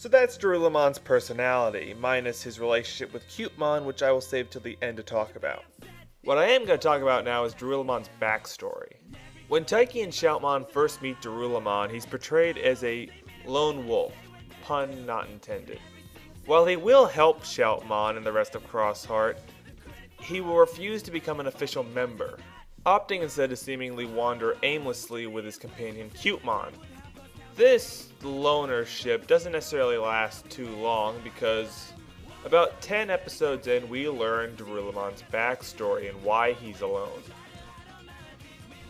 So that's Dorulumon's personality, minus his relationship with Cutemon, which I will save till the end to talk about. What I am going to talk about now is Dorulumon's backstory. When Taiki and Shoutmon first meet Dorulumon, he's portrayed as a lone wolf, pun not intended. While he will help Shoutmon and the rest of Crossheart, he will refuse to become an official member, opting instead to seemingly wander aimlessly with his companion Cutemon. This lonership doesn't necessarily last too long because about 10 episodes in we learn Dorulumon's backstory and why he's alone.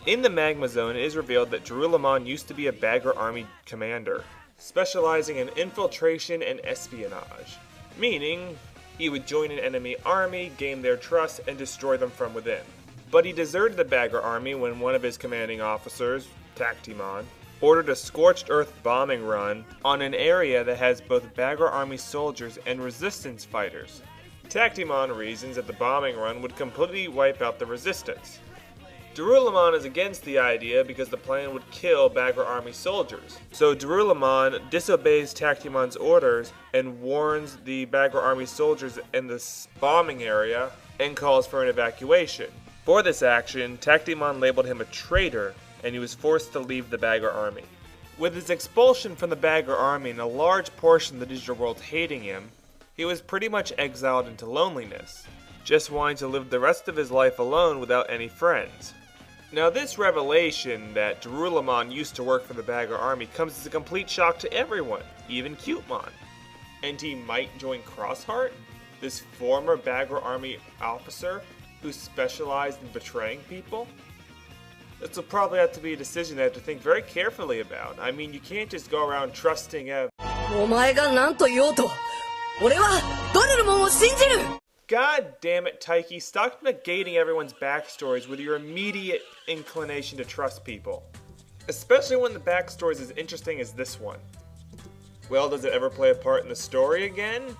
In the Magma Zone, it is revealed that Dorulumon used to be a Bagger Army commander, specializing in infiltration and espionage, meaning he would join an enemy army, gain their trust, and destroy them from within. But he deserted the Bagger Army when one of his commanding officers, Cutemon, ordered a scorched earth bombing run on an area that has both Bagger Army soldiers and resistance fighters. Cutemon reasons that the bombing run would completely wipe out the resistance. Dorulumon is against the idea because the plan would kill Bagger Army soldiers. So Dorulumon disobeys Cutemon's orders and warns the Bagger Army soldiers in this bombing area and calls for an evacuation. For this action, Cutemon labeled him a traitor and he was forced to leave the Bagger Army. With his expulsion from the Bagger Army and a large portion of the digital world hating him, he was pretty much exiled into loneliness, just wanting to live the rest of his life alone without any friends. Now this revelation that Dorulumon used to work for the Bagger Army comes as a complete shock to everyone, even Cutemon. And he might join Crossheart, this former Bagger Army officer who specialized in betraying people? This will probably have to be a decision they have to think very carefully about. I mean, you can't just go around trusting God damn it, Taiki, stop negating everyone's backstories with your immediate inclination to trust people. Especially when the backstory is as interesting as this one. Well, does it ever play a part in the story again?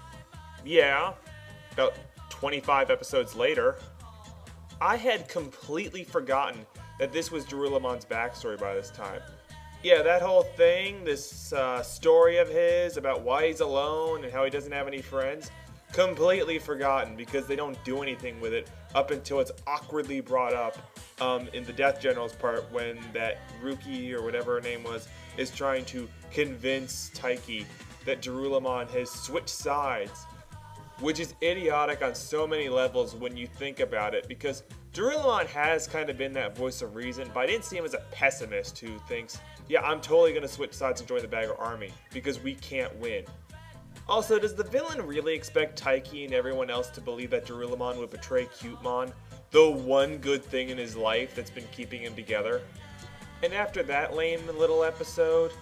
Yeah, about 25 episodes later. I had completely forgotten that this was Dorulumon's backstory by this time. Yeah, that whole thing, this story of his about why he's alone and how he doesn't have any friends, completely forgotten because they don't do anything with it up until it's awkwardly brought up in the Death General's part when that Ruki, or whatever her name was, is trying to convince Taiki that Dorulumon has switched sides, which is idiotic on so many levels when you think about it, because Dorulumon has kind of been that voice of reason, but I didn't see him as a pessimist who thinks, yeah, I'm totally going to switch sides and join the Bagger Army because we can't win. Also, does the villain really expect Taiki and everyone else to believe that Dorulumon would betray Cutemon, the one good thing in his life that's been keeping him together? And after that lame little episode,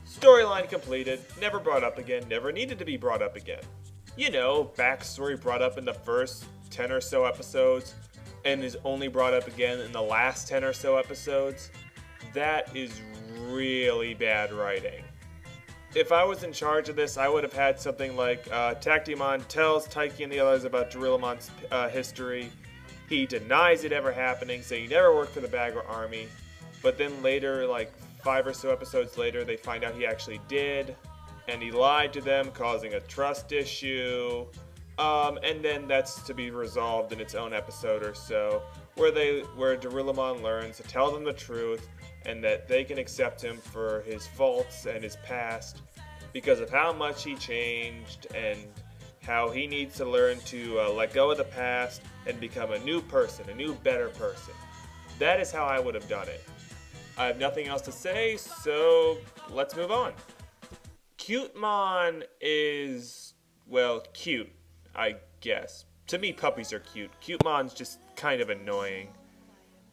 storyline completed, never brought up again, never needed to be brought up again. You know, backstory brought up in the first 10 or so episodes, and is only brought up again in the last 10 or so episodes. That is really bad writing. If I was in charge of this, I would have had something like Cutemon tells Taiki and the others about Dorulumon's history. He denies it ever happening, saying he never worked for the Bagger Army. But then later, like 5 or so episodes later, they find out he actually did. And he lied to them, causing a trust issue. And then that's to be resolved in its own episode or so, where Dorulumon learns to tell them the truth and that they can accept him for his faults and his past because of how much he changed and how he needs to learn to let go of the past and become a new person, a new, better person. That is how I would have done it. I have nothing else to say, so let's move on. Cutemon is, well, cute, I guess. To me, puppies are cute. Cutemon's just kind of annoying.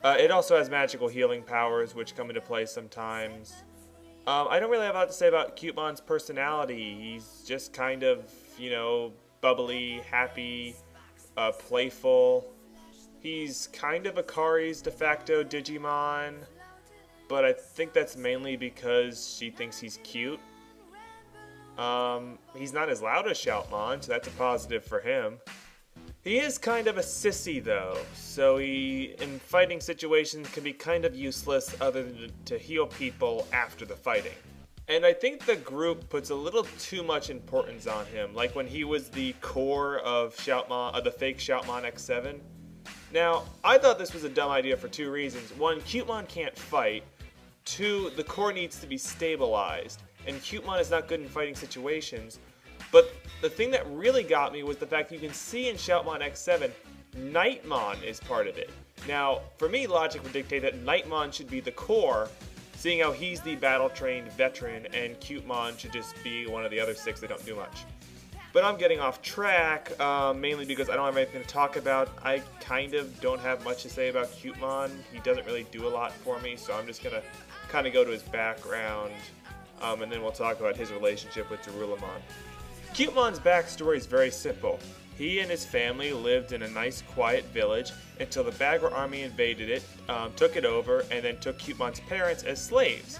It also has magical healing powers, which come into play sometimes. I don't really have a lot to say about Cutemon's personality. He's just kind of, you know, bubbly, happy, playful. He's kind of Akari's de facto Digimon, but I think that's mainly because she thinks he's cute. He's not as loud as Shoutmon, so that's a positive for him. He is kind of a sissy though, so he, in fighting situations, can be kind of useless other than to heal people after the fighting. And I think the group puts a little too much importance on him, like when he was the core of the fake Shoutmon X7. Now, I thought this was a dumb idea for two reasons. One, Cutemon can't fight. Two, the core needs to be stabilized, and Cutemon is not good in fighting situations. But the thing that really got me was the fact you can see in Shoutmon X7, Nightmon is part of it. Now, for me, logic would dictate that Nightmon should be the core, seeing how he's the battle-trained veteran, and Cutemon should just be one of the other 6 that don't do much. But I'm getting off track, mainly because I don't have anything to talk about. I kind of don't have much to say about Cutemon. He doesn't really do a lot for me, so I'm just going to kind of go to his background, and then we'll talk about his relationship with Dorulumon. Cutemon's backstory is very simple. He and his family lived in a nice, quiet village until the Bagger army invaded it, took it over, and then took Cutemon's parents as slaves.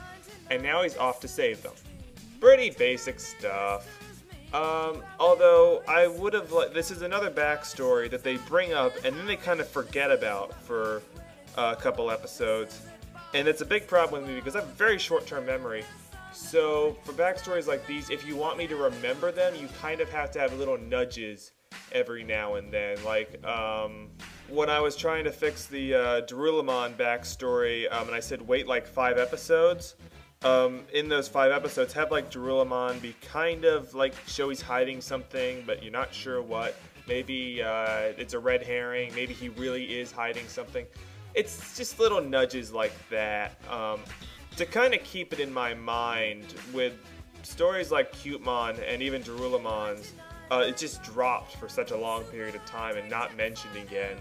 And now he's off to save them. Pretty basic stuff. Although I would have this is another backstory that they bring up and then they kind of forget about for a couple episodes. And it's a big problem with me because I have a very short-term memory. So for backstories like these, if you want me to remember them, you kind of have to have little nudges every now and then. Like, when I was trying to fix the Dorulumon backstory, and I said wait like 5 episodes, in those 5 episodes, have like Dorulumon be kind of like show he's hiding something, but you're not sure what. Maybe it's a red herring, maybe he really is hiding something. It's just little nudges like that, to kind of keep it in my mind. With stories like Cutemon and even Dorulumon's, it just dropped for such a long period of time and not mentioned again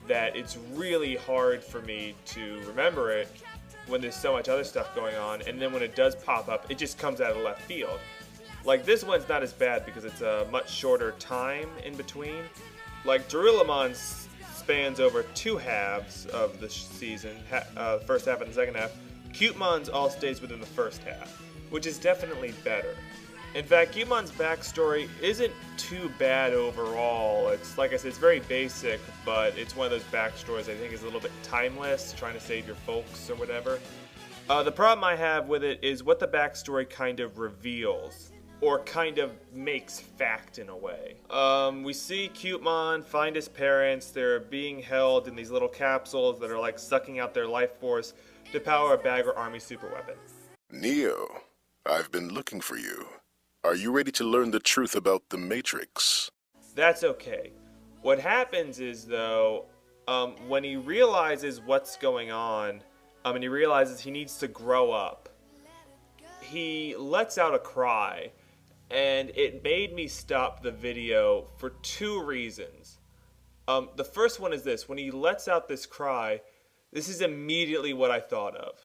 that it's really hard for me to remember it when there's so much other stuff going on, and then when it does pop up, it just comes out of left field. Like, this one's not as bad because it's a much shorter time in between. Like, Dorulumon spans over 2 halves of the season, first half and the second half. Cutemon's all stays within the first half, which is definitely better. In fact, Cutemon's backstory isn't too bad overall. It's, like I said, it's very basic, but it's one of those backstories I think is a little bit timeless, trying to save your folks or whatever. The problem I have with it is what the backstory kind of reveals, or kind of makes fact in a way. We see Cutemon find his parents. They're being held in these little capsules that are like sucking out their life force to power a Bagger Army superweapon. Neo, I've been looking for you. Are you ready to learn the truth about the Matrix? That's okay. What happens is, though, when he realizes what's going on, and he realizes he needs to grow up, he lets out a cry, and it made me stop the video for 2 reasons. The first one is this: when he lets out this cry, this is immediately what I thought of.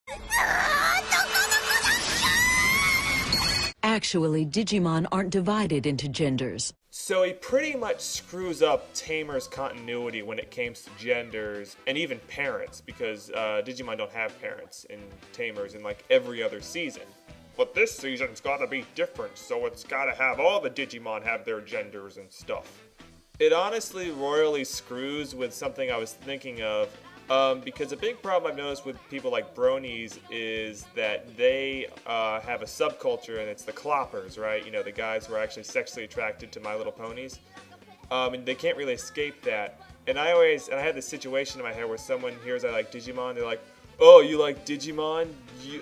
Actually, Digimon aren't divided into genders. So he pretty much screws up Tamer's continuity when it comes to genders and even parents, because Digimon don't have parents in Tamer's in like every other season. But this season's gotta be different, so it's gotta have all the Digimon have their genders and stuff. It honestly royally screws with something I was thinking of, because a big problem I've noticed with people like bronies is that they have a subculture, and it's the cloppers, right? You know, the guys who are actually sexually attracted to My Little Ponies. And they can't really escape that. And I had this situation in my head where someone hears I like Digimon, they're like, oh, you like Digimon?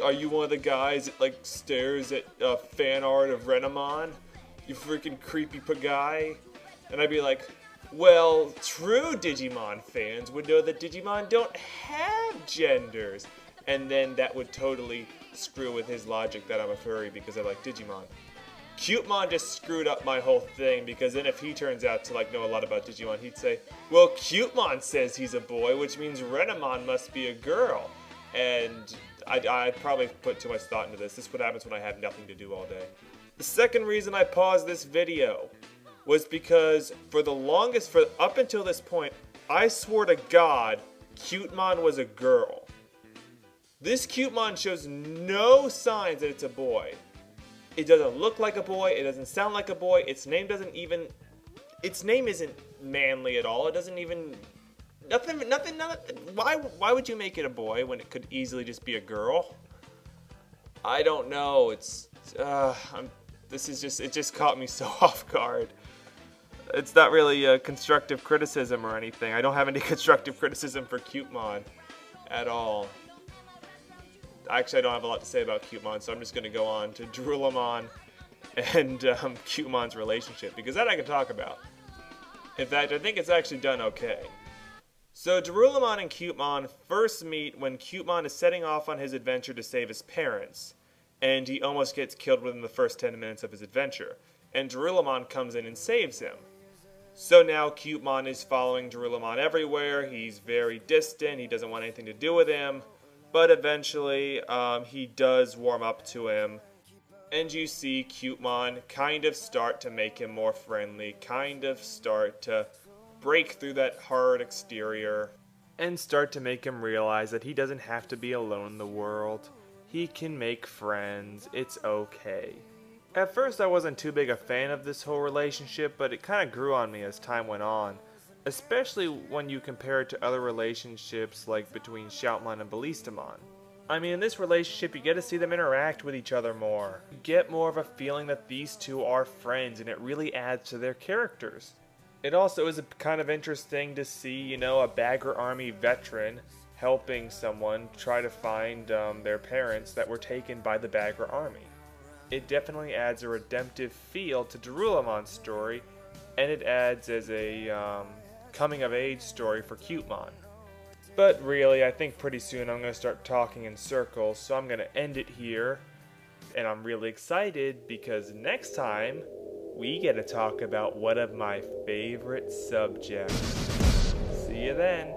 Are you one of the guys that like stares at fan art of Renamon? You freaking creepy guy? And I'd be like, well, true Digimon fans would know that Digimon don't have genders. And then that would totally screw with his logic that I'm a furry because I like Digimon. Cutemon just screwed up my whole thing, because then if he turns out to like know a lot about Digimon, he'd say, well, Cutemon says he's a boy, which means Renamon must be a girl. And I'd probably put too much thought into this. This is what happens when I have nothing to do all day. The second reason I paused this video was because up until this point, I swore to God, Cutemon was a girl. This Cutemon shows no signs that it's a boy. It doesn't look like a boy, it doesn't sound like a boy, its name isn't manly at all, it doesn't even, nothing, why would you make it a boy when it could easily just be a girl? I don't know. It just caught me so off guard. It's not really a constructive criticism or anything. I don't have any constructive criticism for Cutemon at all. Actually, I don't have a lot to say about Cutemon, so I'm just going to go on to Dorulumon and Cutemon's relationship, because that I can talk about. In fact, I think it's actually done okay. So Dorulumon and Cutemon first meet when Cutemon is setting off on his adventure to save his parents, and he almost gets killed within the first 10 minutes of his adventure, and Dorulumon comes in and saves him. So now Cutemon is following Dorulumon everywhere. He's very distant, he doesn't want anything to do with him, but eventually he does warm up to him, and you see Cutemon kind of start to make him more friendly, kind of start to break through that hard exterior, and start to make him realize that he doesn't have to be alone in the world. He can make friends, it's okay. At first I wasn't too big a fan of this whole relationship, but it kind of grew on me as time went on, especially when you compare it to other relationships like between Shoutmon and Ballistamon. I mean, in this relationship you get to see them interact with each other more. You get more of a feeling that these two are friends, and it really adds to their characters. It also is kind of interesting to see, a Bagger Army veteran helping someone try to find their parents that were taken by the Bagger Army. It definitely adds a redemptive feel to Dorulumon's story, and it adds as a coming-of-age story for Cutemon. But really, I think pretty soon I'm going to start talking in circles, so I'm going to end it here. And I'm really excited because next time, we get to talk about one of my favorite subjects. See you then.